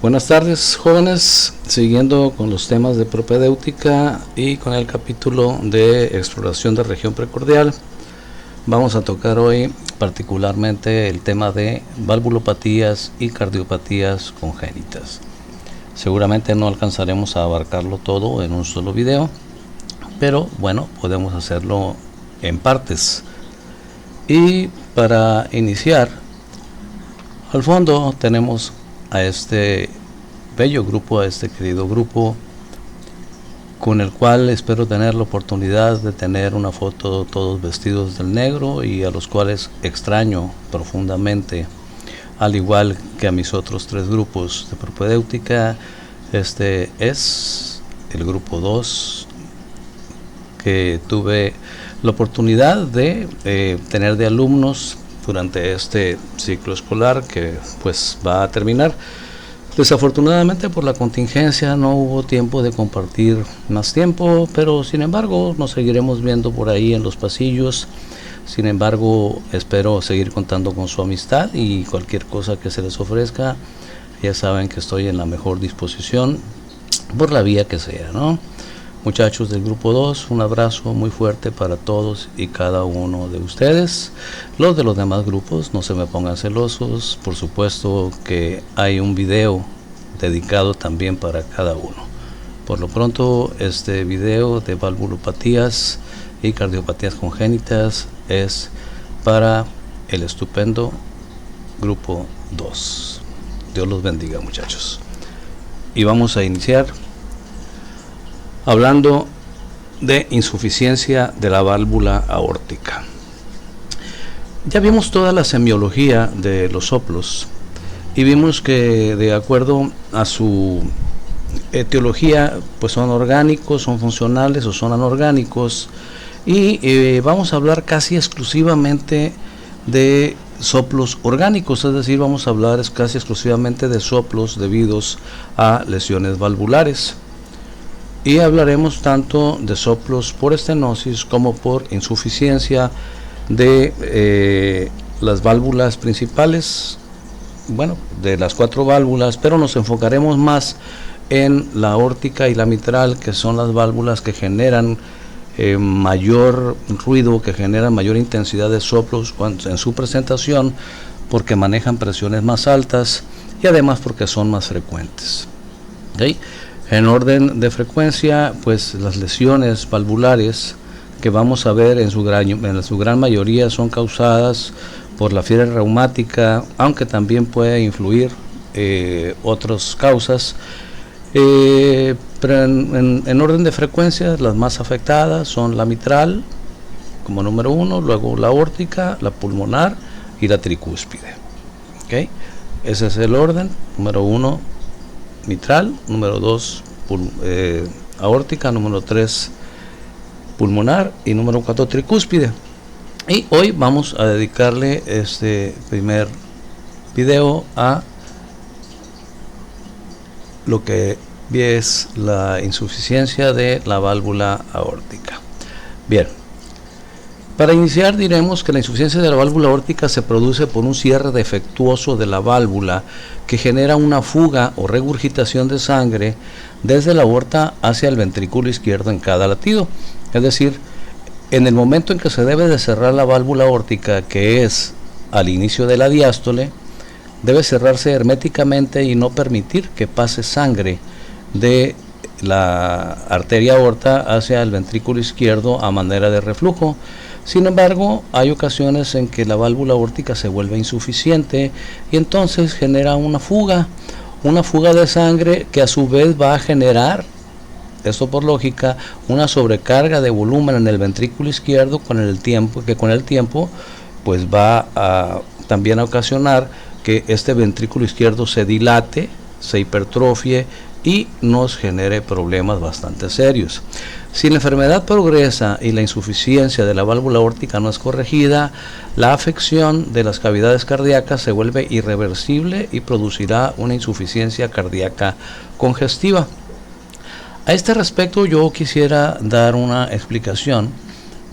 Buenas tardes, jóvenes, siguiendo con los temas de propedéutica y con el capítulo de exploración de región precordial. Vamos a tocar hoy particularmente el tema de valvulopatías y cardiopatías congénitas. Seguramente no alcanzaremos a abarcarlo todo en un solo video, pero bueno, podemos hacerlo en partes. Y para iniciar, al fondo tenemos a este bello grupo, a este querido grupo, con el cual espero tener la oportunidad de tener una foto todos vestidos del negro y a los cuales extraño profundamente, al igual que a mis otros tres grupos de propedéutica. Este es el grupo 2 que tuve la oportunidad de tener de alumnos durante este ciclo escolar que pues va a terminar. Desafortunadamente por la contingencia no hubo tiempo de compartir más tiempo, pero sin embargo nos seguiremos viendo por ahí en los pasillos. Sin embargo, espero seguir contando con su amistad y cualquier cosa que se les ofrezca, ya saben que estoy en la mejor disposición por la vía que sea, ¿no? Muchachos del grupo 2, un abrazo muy fuerte para todos y cada uno de ustedes. Los de los demás grupos, no se me pongan celosos, por supuesto que hay un video dedicado también para cada uno. Por lo pronto, este video de valvulopatías y cardiopatías congénitas es para el estupendo grupo 2. Dios los bendiga, muchachos. Y vamos a iniciar hablando de insuficiencia de la válvula aórtica. Ya vimos toda la semiología de los soplos y vimos que de acuerdo a su etiología pues son orgánicos, son funcionales o son anorgánicos, y vamos a hablar casi exclusivamente de soplos orgánicos, es decir, vamos a hablar casi exclusivamente de soplos debidos a lesiones valvulares. Y hablaremos tanto de soplos por estenosis como por insuficiencia de las válvulas principales, bueno, de las 4 válvulas, pero nos enfocaremos más en la aórtica y la mitral, que son las válvulas que generan mayor ruido, que generan mayor intensidad de soplos en su presentación, porque manejan presiones más altas y además porque son más frecuentes. ¿Okay? En orden de frecuencia, pues las lesiones valvulares que vamos a ver en su gran mayoría son causadas por la fiebre reumática, aunque también puede influir otras causas. Pero en orden de frecuencia, las más afectadas son la mitral como número 1, luego la aórtica, la pulmonar y la tricúspide. ¿Okay? Ese es el orden: número 1 mitral, número 2 aórtica, número 3 pulmonar y número 4 tricúspide. Y hoy vamos a dedicarle este primer video a lo que es la insuficiencia de la válvula aórtica. Bien, para iniciar diremos que la insuficiencia de la válvula aórtica se produce por un cierre defectuoso de la válvula que genera una fuga o regurgitación de sangre desde la aorta hacia el ventrículo izquierdo en cada latido. Es decir, en el momento en que se debe de cerrar la válvula aórtica, que es al inicio de la diástole, debe cerrarse herméticamente y no permitir que pase sangre de la arteria aorta hacia el ventrículo izquierdo a manera de reflujo. Sin embargo, hay ocasiones en que la válvula aórtica se vuelve insuficiente y entonces genera una fuga de sangre que a su vez va a generar, esto por lógica, una sobrecarga de volumen en el ventrículo izquierdo con el tiempo pues va también a ocasionar que este ventrículo izquierdo se dilate, se hipertrofie y nos genere problemas bastante serios. Si la enfermedad progresa y la insuficiencia de la válvula aórtica no es corregida, la afección de las cavidades cardíacas se vuelve irreversible y producirá una insuficiencia cardíaca congestiva. A este respecto yo quisiera dar una explicación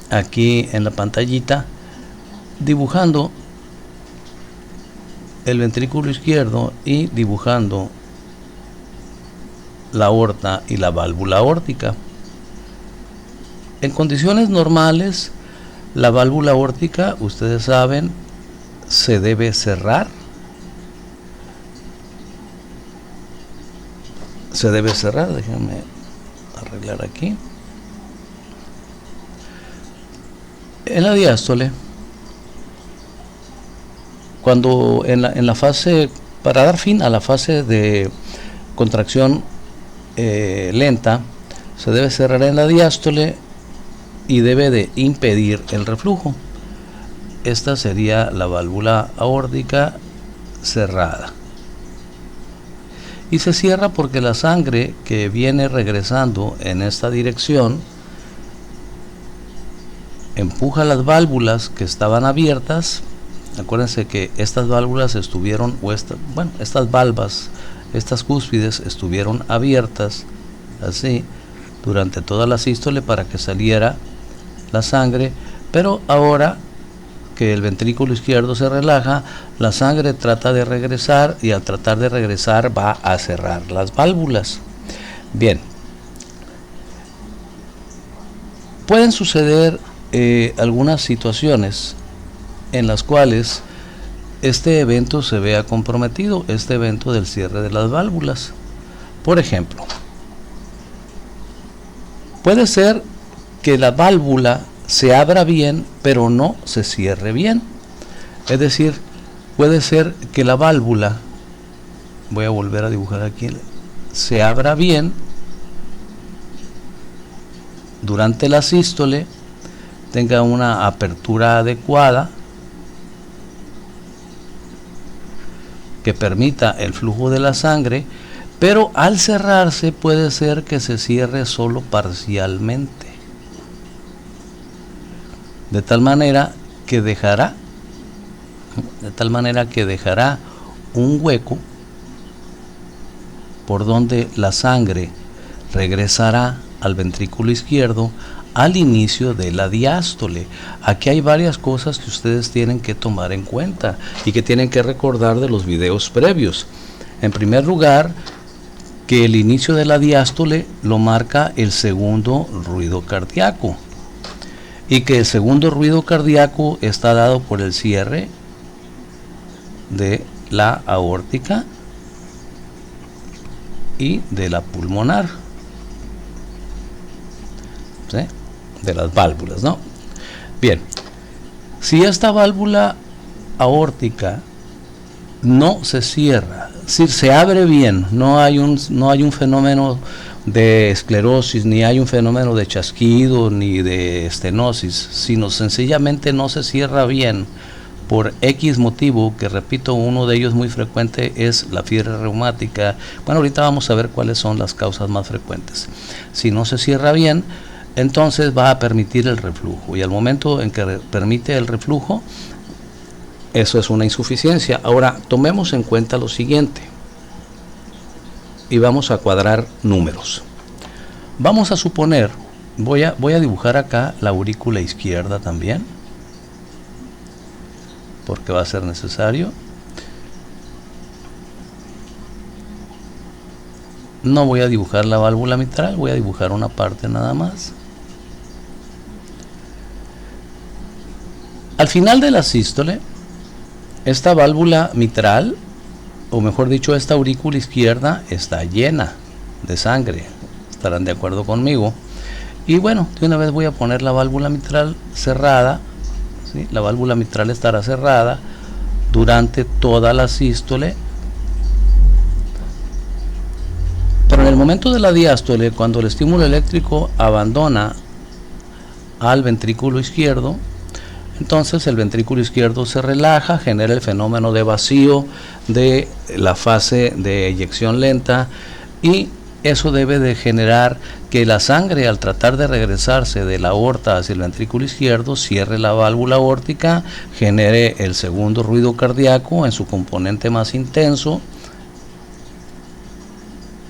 aquí en la pantallita, dibujando el ventrículo izquierdo y dibujando la aorta y la válvula aórtica. En condiciones normales, la válvula aórtica, ustedes saben, se debe cerrar. Déjenme arreglar aquí. En la diástole, cuando en la fase, para dar fin a la fase de contracción lenta, se debe cerrar en la diástole y debe de impedir el reflujo. Esta sería la válvula aórtica cerrada. Y se cierra porque la sangre que viene regresando en esta dirección empuja las válvulas que estaban abiertas. Acuérdense que estas válvulas estuvieron, estas valvas, estas cúspides estuvieron abiertas así durante toda la sístole para que saliera la sangre, pero ahora que el ventrículo izquierdo se relaja, la sangre trata de regresar y al tratar de regresar va a cerrar las válvulas. Bien, pueden suceder algunas situaciones en las cuales este evento se vea comprometido, este evento del cierre de las válvulas. Por ejemplo, puede ser que la válvula se abra bien, pero no se cierre bien. Es decir, puede ser que la válvula, voy a volver a dibujar aquí, se abra bien durante la sístole, tenga una apertura adecuada que permita el flujo de la sangre, pero al cerrarse puede ser que se cierre solo parcialmente, de tal manera que dejará un hueco por donde la sangre regresará al ventrículo izquierdo al inicio de la diástole. Aquí hay varias cosas que ustedes tienen que tomar en cuenta y que tienen que recordar de los videos previos. En primer lugar, que el inicio de la diástole lo marca el segundo ruido cardíaco y que el segundo ruido cardíaco está dado por el cierre de la aórtica y de la pulmonar, ¿sí? De las válvulas, ¿no? Bien, si esta válvula aórtica no se cierra, si se abre bien, no hay un fenómeno de esclerosis, ni hay un fenómeno de chasquido, ni de estenosis, sino sencillamente no se cierra bien por X motivo, que repito, uno de ellos muy frecuente es la fiebre reumática. Bueno, ahorita vamos a ver cuáles son las causas más frecuentes. Si no se cierra bien, entonces va a permitir el reflujo, y al momento en que permite el reflujo, eso es una insuficiencia. Ahora, tomemos en cuenta lo siguiente, y vamos a cuadrar números. Vamos a suponer, voy a dibujar acá la aurícula izquierda también, porque va a ser necesario. No voy a dibujar la válvula mitral, voy a dibujar una parte nada más. Al final de la sístole, esta válvula mitral, o mejor dicho, esta aurícula izquierda está llena de sangre. Estarán de acuerdo conmigo. Y bueno, de una vez voy a poner la válvula mitral cerrada, ¿sí? La válvula mitral estará cerrada durante toda la sístole. Pero en el momento de la diástole, cuando el estímulo eléctrico abandona al ventrículo izquierdo, entonces el ventrículo izquierdo se relaja, genera el fenómeno de vacío de la fase de eyección lenta, y eso debe de generar que la sangre, al tratar de regresarse de la aorta hacia el ventrículo izquierdo, cierre la válvula aórtica, genere el segundo ruido cardíaco en su componente más intenso,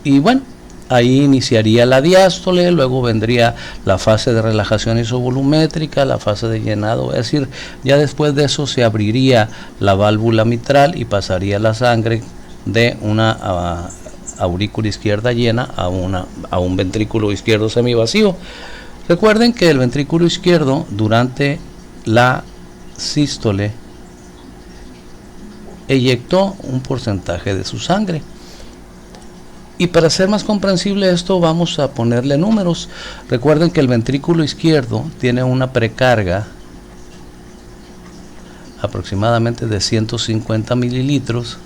y bueno, ahí iniciaría la diástole. Luego vendría la fase de relajación isovolumétrica, la fase de llenado, es decir, ya después de eso se abriría la válvula mitral y pasaría la sangre de una aurícula izquierda llena a un ventrículo izquierdo semivacío. Recuerden que el ventrículo izquierdo durante la sístole eyectó un porcentaje de su sangre. Y para hacer más comprensible esto, vamos a ponerle números. Recuerden que el ventrículo izquierdo tiene una precarga aproximadamente de 150 mililitros.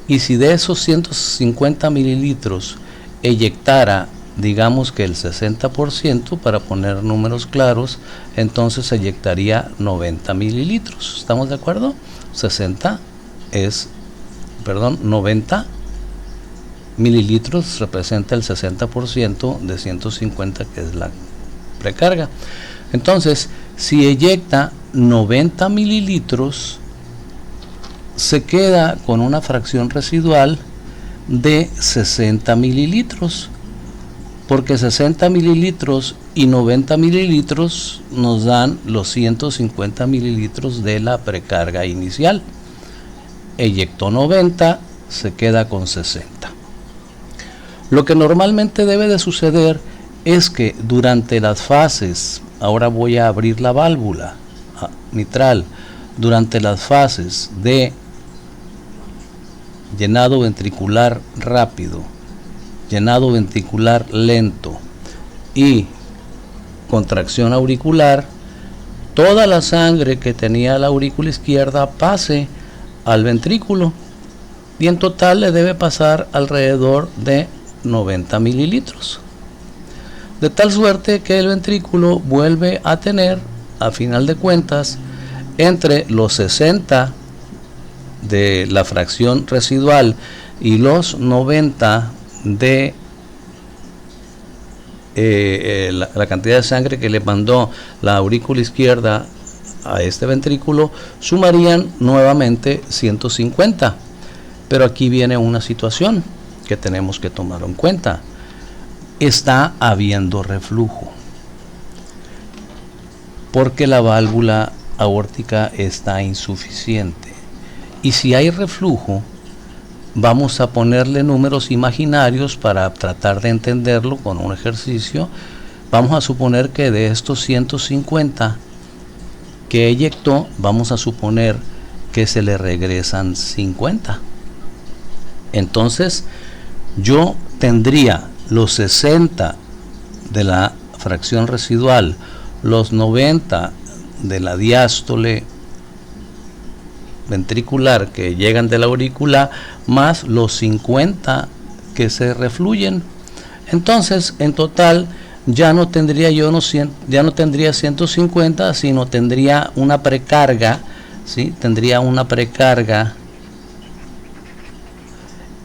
Y si de esos 150 mililitros eyectara, digamos que el 60%, para poner números claros, entonces eyectaría 90 mililitros. ¿Estamos de acuerdo? 90 mililitros representa el 60% de 150, que es la precarga. Entonces, si eyecta 90 mililitros, se queda con una fracción residual de 60 mililitros, porque 60 mililitros y 90 mililitros nos dan los 150 mililitros de la precarga inicial. Eyectó 90, se queda con 60. Lo que normalmente debe de suceder es que durante las fases, ahora voy a abrir la válvula mitral, durante las fases de llenado ventricular rápido, llenado ventricular lento y contracción auricular, toda la sangre que tenía la aurícula izquierda pase al ventrículo, y en total le debe pasar alrededor de 90 mililitros, de tal suerte que el ventrículo vuelve a tener, a final de cuentas, entre los 60 de la fracción residual y los 90 de la cantidad de sangre que le mandó la aurícula izquierda a este ventrículo, sumarían nuevamente 150. Pero aquí viene una situación que tenemos que tomar en cuenta. Está habiendo reflujo, porque la válvula aórtica está insuficiente. Y si hay reflujo, vamos a ponerle números imaginarios para tratar de entenderlo con un ejercicio. Vamos a suponer que de estos 150 que eyectó, vamos a suponer que se le regresan 50. Entonces, yo tendría los 60 de la fracción residual, los 90 de la diástole ventricular que llegan de la aurícula, más los 50 que se refluyen. Entonces, en total, ya no tendría 150, sino tendría una precarga, ¿sí? Tendría una precarga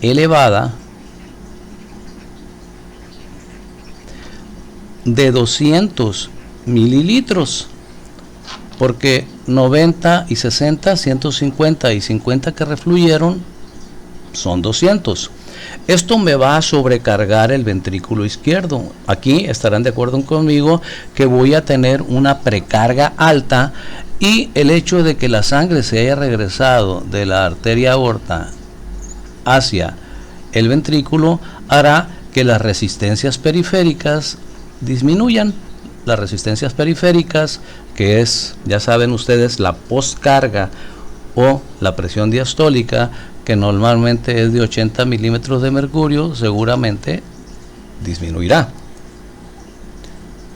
elevada de 200 mililitros, porque 90 y 60, 150 y 50 que refluyeron son 200. Esto me va a sobrecargar el ventrículo izquierdo. Aquí estarán de acuerdo conmigo que voy a tener una precarga alta, y el hecho de que la sangre se haya regresado de la arteria aorta hacia el ventrículo hará que las resistencias periféricas disminuyan. Las resistencias periféricas, que es, ya saben ustedes, la postcarga o la presión diastólica, que normalmente es de 80 milímetros de mercurio, seguramente disminuirá.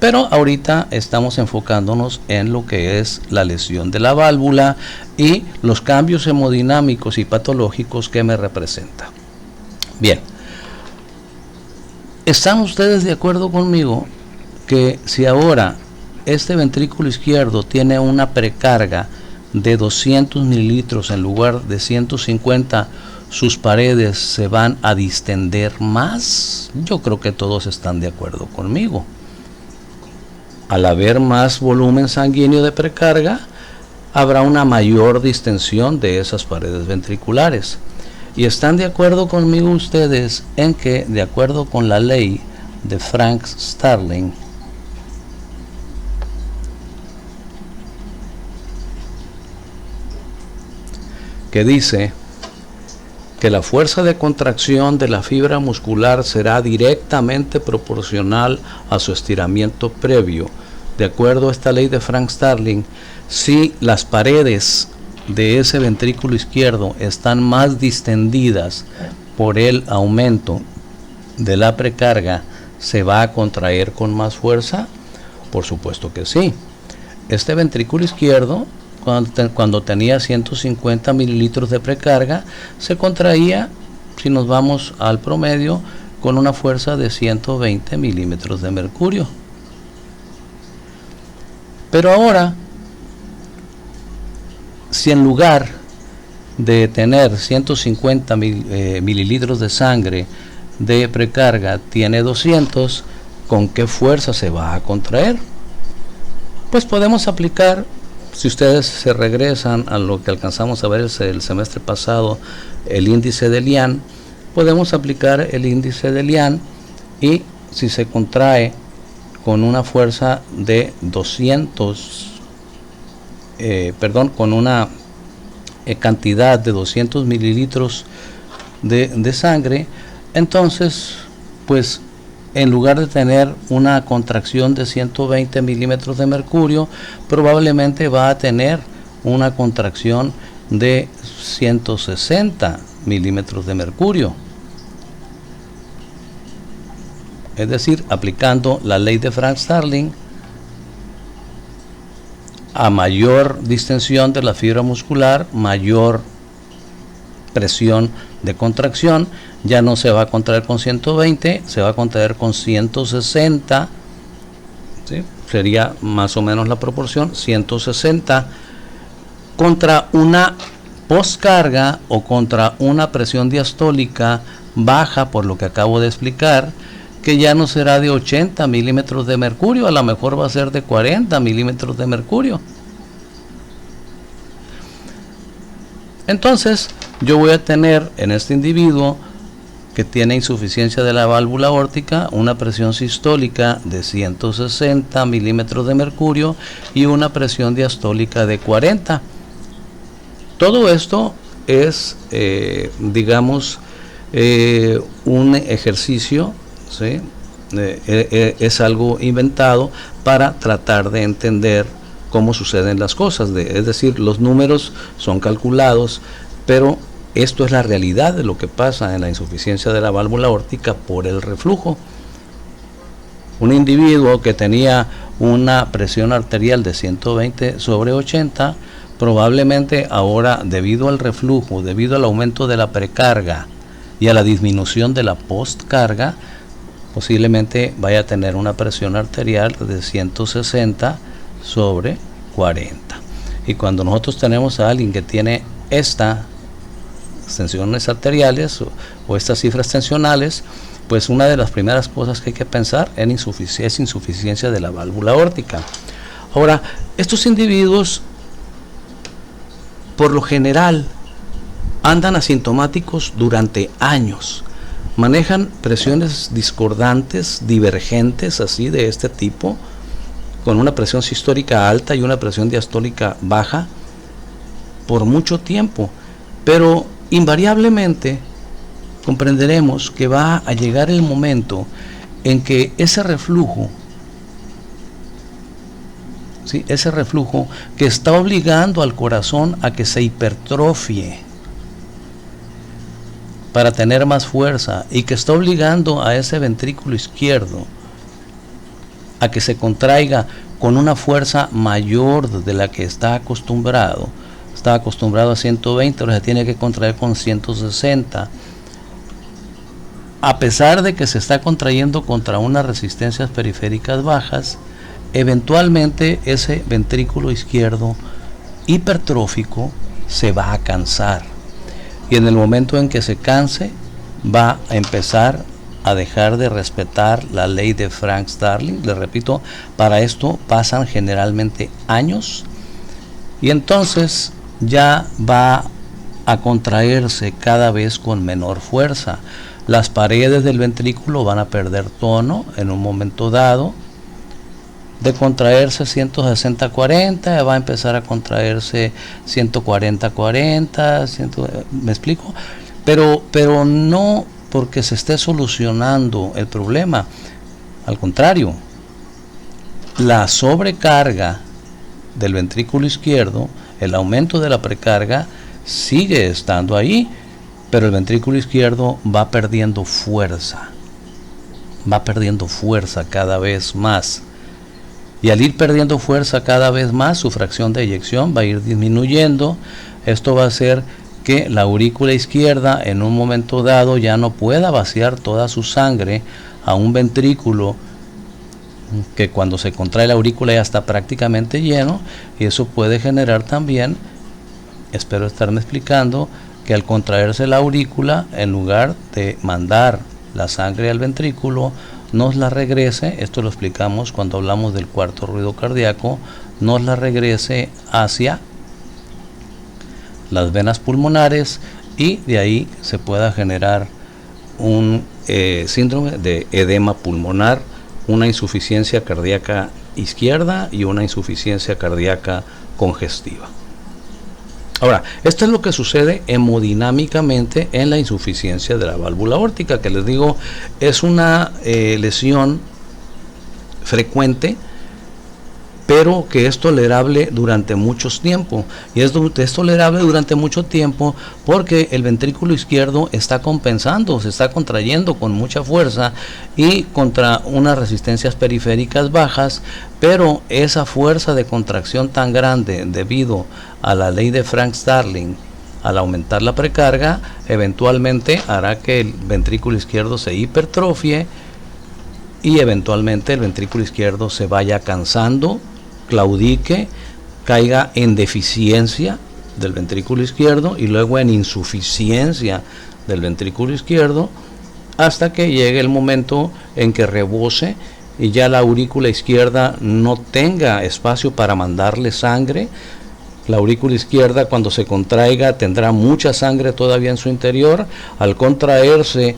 Pero ahorita estamos enfocándonos en lo que es la lesión de la válvula y los cambios hemodinámicos y patológicos que me representa. Bien, ¿están ustedes de acuerdo conmigo que si ahora este ventrículo izquierdo tiene una precarga de 200 mililitros en lugar de 150, sus paredes se van a distender más? Yo creo que todos están de acuerdo conmigo. Al haber más volumen sanguíneo de precarga, habrá una mayor distensión de esas paredes ventriculares. Y están de acuerdo conmigo ustedes en que, de acuerdo con la ley de Frank-Starling, que dice que la fuerza de contracción de la fibra muscular será directamente proporcional a su estiramiento previo. De acuerdo a esta ley de Frank Starling, si las paredes de ese ventrículo izquierdo están más distendidas por el aumento de la precarga, ¿se va a contraer con más fuerza? Por supuesto que sí. Este ventrículo izquierdo, cuando tenía 150 mililitros de precarga, se contraía, si nos vamos al promedio, con una fuerza de 120 milímetros de mercurio. Pero ahora, si en lugar de tener 150 mililitros de sangre de precarga tiene 200, ¿con qué fuerza se va a contraer? Pues podemos aplicar, si ustedes se regresan a lo que alcanzamos a ver el semestre pasado, el índice de Lian, podemos aplicar el índice de Lian, y si se contrae con una fuerza de 200, con una cantidad de 200 mililitros de sangre, entonces pues en lugar de tener una contracción de 120 milímetros de mercurio, probablemente va a tener una contracción de 160 milímetros de mercurio. Es decir, aplicando la ley de Frank Starling, a mayor distensión de la fibra muscular, mayor presión de contracción. Ya no se va a contraer con 120, se va a contraer con 160, ¿sí? Sería más o menos la proporción, 160 contra una postcarga o contra una presión diastólica baja, por lo que acabo de explicar, que ya no será de 80 milímetros de mercurio, a lo mejor va a ser de 40 milímetros de mercurio. Entonces, yo voy a tener en este individuo que tiene insuficiencia de la válvula aórtica una presión sistólica de 160 milímetros de mercurio y una presión diastólica de 40. Todo esto es, digamos, un ejercicio, ¿sí? Es algo inventado para tratar de entender cómo suceden las cosas, es decir, los números son calculados, pero esto es la realidad de lo que pasa en la insuficiencia de la válvula aórtica por el reflujo. Un individuo que tenía una presión arterial de 120 sobre 80, probablemente ahora, debido al reflujo, debido al aumento de la precarga y a la disminución de la postcarga, posiblemente vaya a tener una presión arterial de 160 sobre 40. Y cuando nosotros tenemos a alguien que tiene estas tensiones arteriales o estas cifras tensionales, pues una de las primeras cosas que hay que pensar es insuficiencia de la válvula aórtica. Ahora, estos individuos por lo general andan asintomáticos durante años, manejan presiones discordantes, divergentes, así de este tipo, con una presión sistólica alta y una presión diastólica baja por mucho tiempo, pero invariablemente comprenderemos que va a llegar el momento en que ese reflujo, ¿sí? Ese reflujo que está obligando al corazón a que se hipertrofie para tener más fuerza y que está obligando a ese ventrículo izquierdo a que se contraiga con una fuerza mayor de la que está acostumbrado a 120, ahora se tiene que contraer con 160, a pesar de que se está contrayendo contra unas resistencias periféricas bajas. Eventualmente ese ventrículo izquierdo hipertrófico se va a cansar, y en el momento en que se canse va a empezar a dejar de respetar la ley de Frank Starling. Les repito, para esto pasan generalmente años, y entonces ya va a contraerse cada vez con menor fuerza. Las paredes del ventrículo van a perder tono en un momento dado. De contraerse 160-40 va a empezar a contraerse 140-40, ¿me explico? pero no porque se esté solucionando el problema. Al contrario, la sobrecarga del ventrículo izquierdo, el aumento de la precarga, sigue estando ahí, pero el ventrículo izquierdo va perdiendo fuerza cada vez más. Y al ir perdiendo fuerza cada vez más, su fracción de eyección va a ir disminuyendo. Esto va a hacer que la aurícula izquierda en un momento dado ya no pueda vaciar toda su sangre a un ventrículo que cuando se contrae la aurícula ya está prácticamente lleno, y eso puede generar también, espero estarme explicando, que al contraerse la aurícula, en lugar de mandar la sangre al ventrículo, nos la regrese, esto lo explicamos cuando hablamos del cuarto ruido cardíaco, nos la regrese hacia las venas pulmonares, y de ahí se pueda generar un síndrome de edema pulmonar, una insuficiencia cardíaca izquierda y una insuficiencia cardíaca congestiva. Ahora, esto es lo que sucede hemodinámicamente en la insuficiencia de la válvula aórtica, que les digo es una lesión frecuente, pero que es tolerable durante mucho tiempo. Y es tolerable durante mucho tiempo porque el ventrículo izquierdo está compensando, se está contrayendo con mucha fuerza y contra unas resistencias periféricas bajas, pero esa fuerza de contracción tan grande debido a la ley de Frank-Starling, al aumentar la precarga, eventualmente hará que el ventrículo izquierdo se hipertrofie y eventualmente el ventrículo izquierdo se vaya cansando, claudique, caiga en deficiencia del ventrículo izquierdo y luego en insuficiencia del ventrículo izquierdo, hasta que llegue el momento en que rebose y ya la aurícula izquierda no tenga espacio para mandarle sangre. La aurícula izquierda, cuando se contraiga, tendrá mucha sangre todavía en su interior. Al contraerse,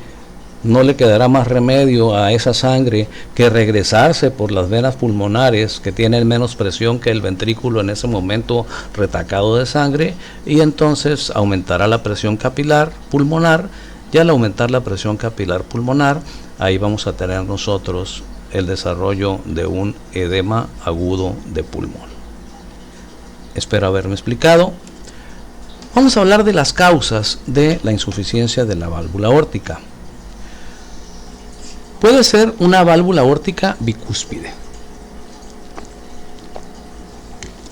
no le quedará más remedio a esa sangre que regresarse por las venas pulmonares, que tienen menos presión que el ventrículo en ese momento retacado de sangre, y entonces aumentará la presión capilar pulmonar, y al aumentar la presión capilar pulmonar, ahí vamos a tener nosotros el desarrollo de un edema agudo de pulmón. Espero haberme explicado. Vamos a hablar de las causas de la insuficiencia de la válvula aórtica. Puede ser una válvula aórtica bicúspide.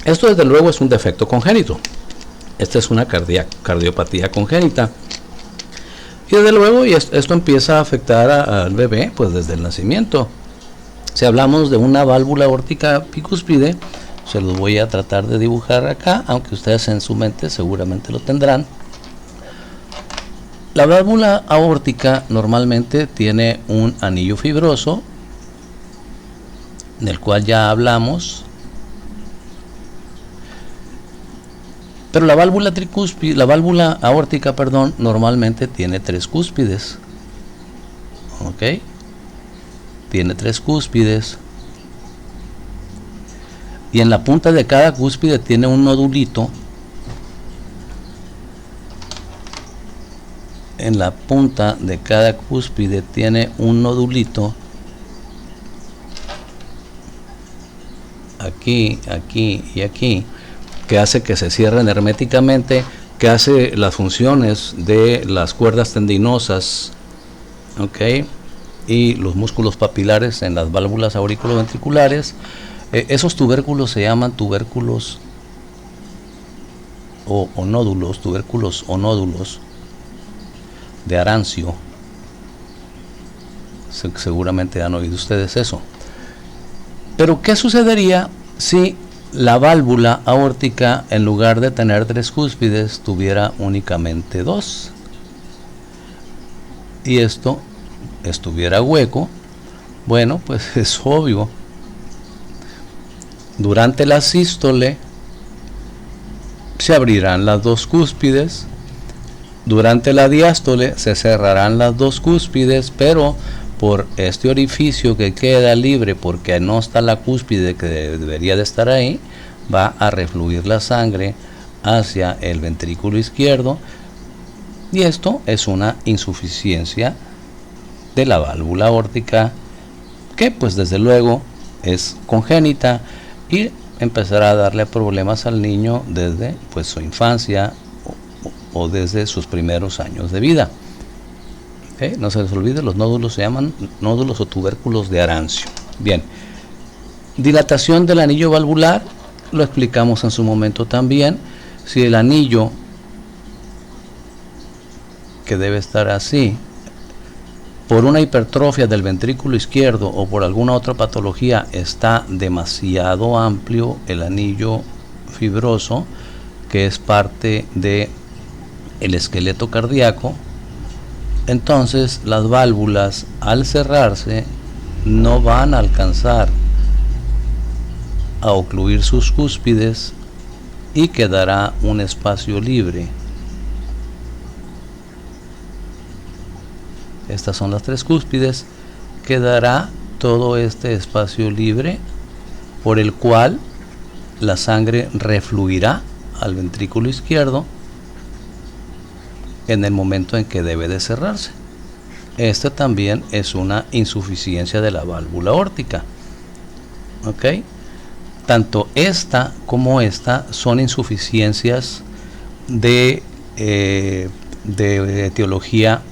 Esto desde luego es un defecto congénito. Esta es una cardiopatía congénita. Y desde luego esto empieza a afectar al bebé pues desde el nacimiento. Si hablamos de una válvula aórtica bicúspide, se los voy a tratar de dibujar acá, aunque ustedes en su mente seguramente lo tendrán. La válvula aórtica normalmente tiene un anillo fibroso, del cual ya hablamos, pero la válvula aórtica, normalmente tiene 3 cúspides. ¿Ok? Tiene 3 cúspides. Y en la punta de cada cúspide tiene un nodulito. En la punta de cada cúspide tiene un nodulito. Aquí, aquí y aquí, que hace que se cierren herméticamente, que hace las funciones de las cuerdas tendinosas, ¿ok? Y los músculos papilares en las válvulas auriculoventriculares. Esos tubérculos se llaman tubérculos o nódulos, tubérculos o nódulos de Arancio. Seguramente han oído ustedes eso. Pero ¿qué sucedería si la válvula aórtica, en lugar de tener 3 cúspides, tuviera únicamente 2? Y esto estuviera hueco. Bueno, pues es obvio. Durante la sístole se abrirán las 2 cúspides. Durante la diástole se cerrarán las 2 cúspides, pero por este orificio que queda libre porque no está la cúspide que debería de estar ahí, va a refluir la sangre hacia el ventrículo izquierdo, Y esto es una insuficiencia de la válvula aórtica que pues desde luego es congénita y empezará a darle problemas al niño desde pues su infancia o desde sus primeros años de vida. No se les olvide, los nódulos se llaman nódulos o tubérculos de Arancio. Bien, dilatación del anillo valvular, lo explicamos en su momento también. Si el anillo, que debe estar así, por una hipertrofia del ventrículo izquierdo o por alguna otra patología está demasiado amplio, el anillo fibroso, que es parte del esqueleto cardíaco, entonces las válvulas al cerrarse no van a alcanzar a ocluir sus cúspides y quedará un espacio libre. Estas son las tres cúspides. Quedará todo este espacio libre por el cual la sangre refluirá al ventrículo izquierdo en el momento en que debe de cerrarse. Esta también es una insuficiencia de la válvula aórtica. ¿Ok? Tanto esta como esta son insuficiencias de etiología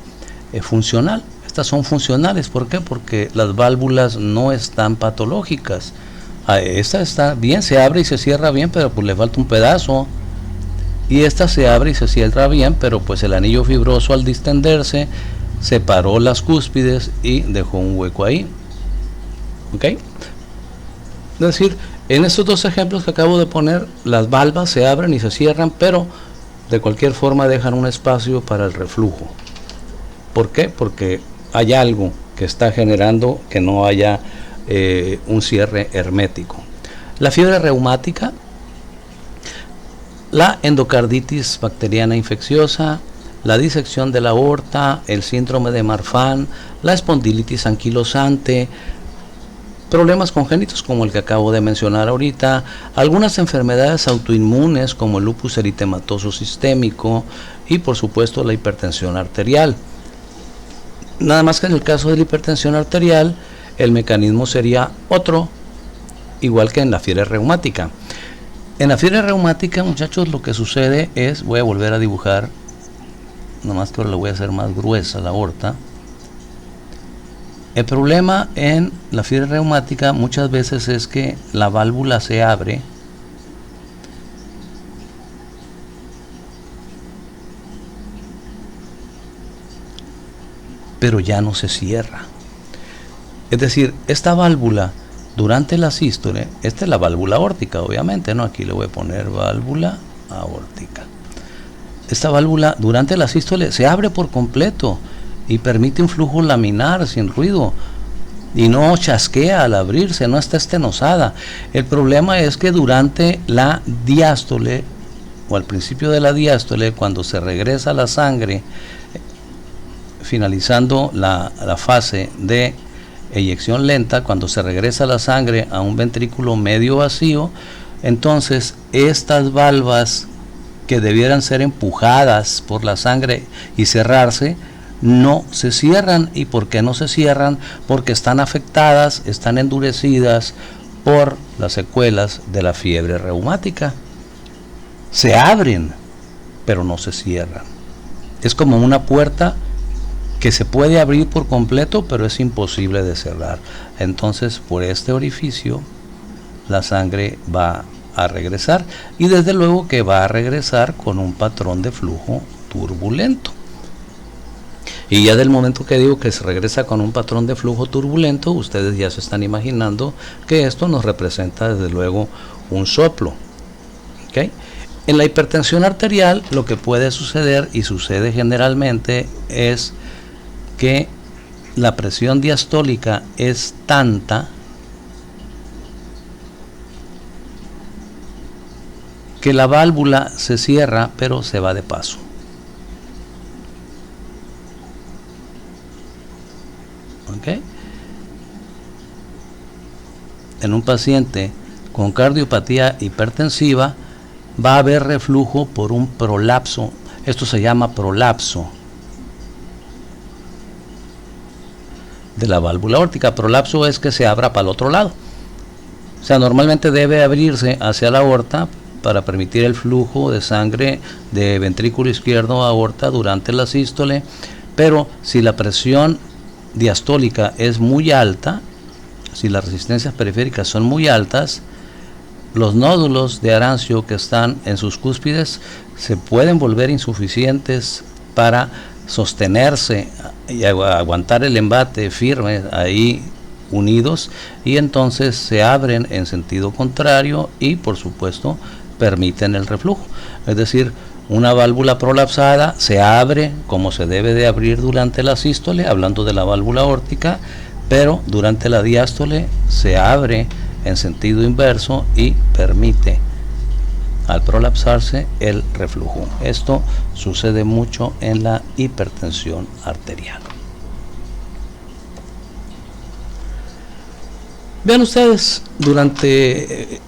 funcional. Estas son funcionales. ¿Por qué? Porque las válvulas no están patológicas. Esta está bien, se abre y se cierra bien, pero pues le falta un pedazo. Y esta se abre y se cierra bien, pero pues el anillo fibroso al distenderse separó las cúspides y dejó un hueco ahí. ¿Ok? Es decir, en estos dos ejemplos que acabo de poner, las valvas se abren y se cierran, pero de cualquier forma dejan un espacio para el reflujo. ¿Por qué? Porque hay algo que está generando que no haya un cierre hermético. La fiebre reumática, la endocarditis bacteriana infecciosa, la disección de la aorta, el síndrome de Marfan, la espondilitis anquilosante, problemas congénitos como el que acabo de mencionar ahorita, algunas enfermedades autoinmunes como el lupus eritematoso sistémico y por supuesto la hipertensión arterial. Nada más que en el caso de la hipertensión arterial, el mecanismo sería otro, igual que en la fiebre reumática. En la fiebre reumática, muchachos, lo que sucede es, voy a volver a dibujar, nomás que ahora lo voy a hacer más gruesa la aorta. El problema en la fiebre reumática muchas veces es que la válvula se abre pero ya no se cierra. Es decir, esta válvula durante la sístole, esta es la válvula aórtica obviamente, ¿no? Aquí le voy a poner válvula aórtica. Esta válvula durante la sístole se abre por completo y permite un flujo laminar sin ruido y no chasquea al abrirse, no está estenosada. El problema es que durante la diástole o al principio de la diástole, cuando se regresa la sangre, finalizando la fase de eyección lenta, cuando se regresa la sangre a un ventrículo medio vacío, entonces estas valvas que debieran ser empujadas por la sangre y cerrarse, no se cierran. ¿Y por qué no se cierran? Porque están afectadas, están endurecidas por las secuelas de la fiebre reumática. Se abren, pero no se cierran. Es como una puerta que se puede abrir por completo, pero es imposible de cerrar. Entonces, por este orificio, la sangre va a regresar, y desde luego que va a regresar con un patrón de flujo turbulento. Y ya del momento que digo que se regresa con un patrón de flujo turbulento, ustedes ya se están imaginando que esto nos representa desde luego un soplo. ¿Okay? En la hipertensión arterial, lo que puede suceder, y sucede generalmente, es que la presión diastólica es tanta que la válvula se cierra, pero se va de paso. ¿Okay? En un paciente con cardiopatía hipertensiva va a haber reflujo por un prolapso. Esto se llama prolapso de la válvula aórtica. Prolapso es que se abra para el otro lado. O sea, normalmente debe abrirse hacia la aorta para permitir el flujo de sangre de ventrículo izquierdo a aorta durante la sístole, pero si la presión diastólica es muy alta, si las resistencias periféricas son muy altas, los nódulos de Arancio que están en sus cúspides se pueden volver insuficientes para sostenerse y aguantar el embate firme ahí unidos, y entonces se abren en sentido contrario y por supuesto permiten el reflujo. Es decir, una válvula prolapsada se abre como se debe de abrir durante la sístole, hablando de la válvula aórtica, pero durante la diástole se abre en sentido inverso y permite al prolapsarse el reflujo. Esto sucede mucho en la hipertensión arterial. Vean ustedes,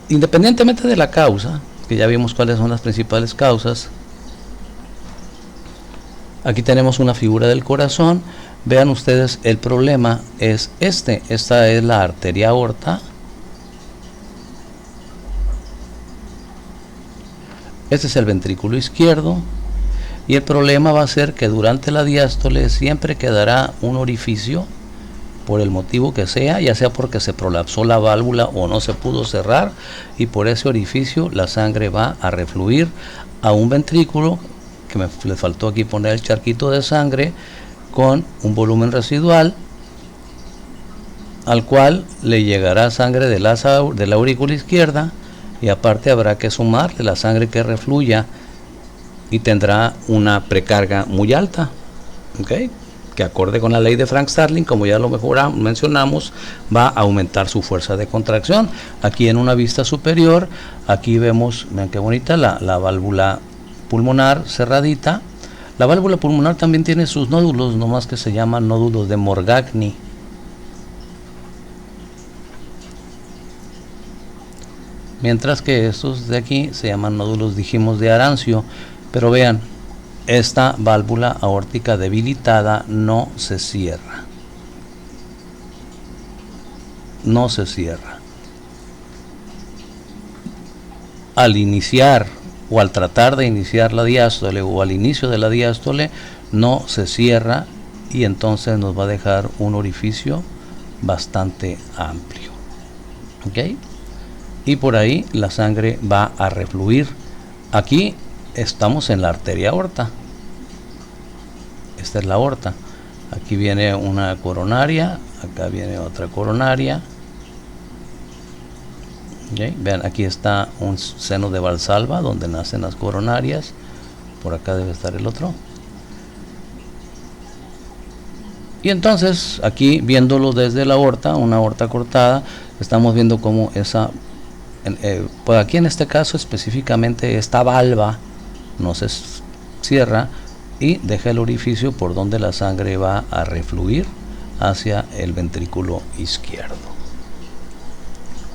independientemente de la causa, que ya vimos cuáles son las principales causas, aquí tenemos una figura del corazón. Vean ustedes, el problema es esta es la arteria aorta, este es el ventrículo izquierdo, y el problema va a ser que durante la diástole siempre quedará un orificio, por el motivo que sea, ya sea porque se prolapsó la válvula o no se pudo cerrar, y por ese orificio la sangre va a refluir a un ventrículo, que le faltó aquí poner el charquito de sangre, con un volumen residual, al cual le llegará sangre de la aurícula izquierda, y aparte habrá que sumarle la sangre que refluya, y tendrá una precarga muy alta, ¿okay? Que acorde con la ley de Frank-Starling, como ya lo mencionamos, va a aumentar su fuerza de contracción. Aquí en una vista superior, aquí vemos, vean qué bonita, la válvula pulmonar cerradita. La válvula pulmonar también tiene sus nódulos, nomás que se llaman nódulos de Morgagni. Mientras que estos de aquí se llaman nódulos, dijimos, de Arancio. Pero vean, esta válvula aórtica debilitada no se cierra. No se cierra. Al iniciar o al tratar de iniciar la diástole o al inicio de la diástole, no se cierra, y entonces nos va a dejar un orificio bastante amplio. ¿Ok? Y por ahí la sangre va a refluir. Aquí estamos en la arteria aorta. Esta es la aorta. Aquí viene una coronaria, acá viene otra coronaria. ¿Okay? Vean, aquí está un seno de Valsalva donde nacen las coronarias. Por acá debe estar el otro. Y entonces aquí, viéndolo desde la aorta, una aorta cortada, estamos viendo cómo esa, pues aquí en este caso específicamente esta valva no se cierra y deja el orificio por donde la sangre va a refluir hacia el ventrículo izquierdo.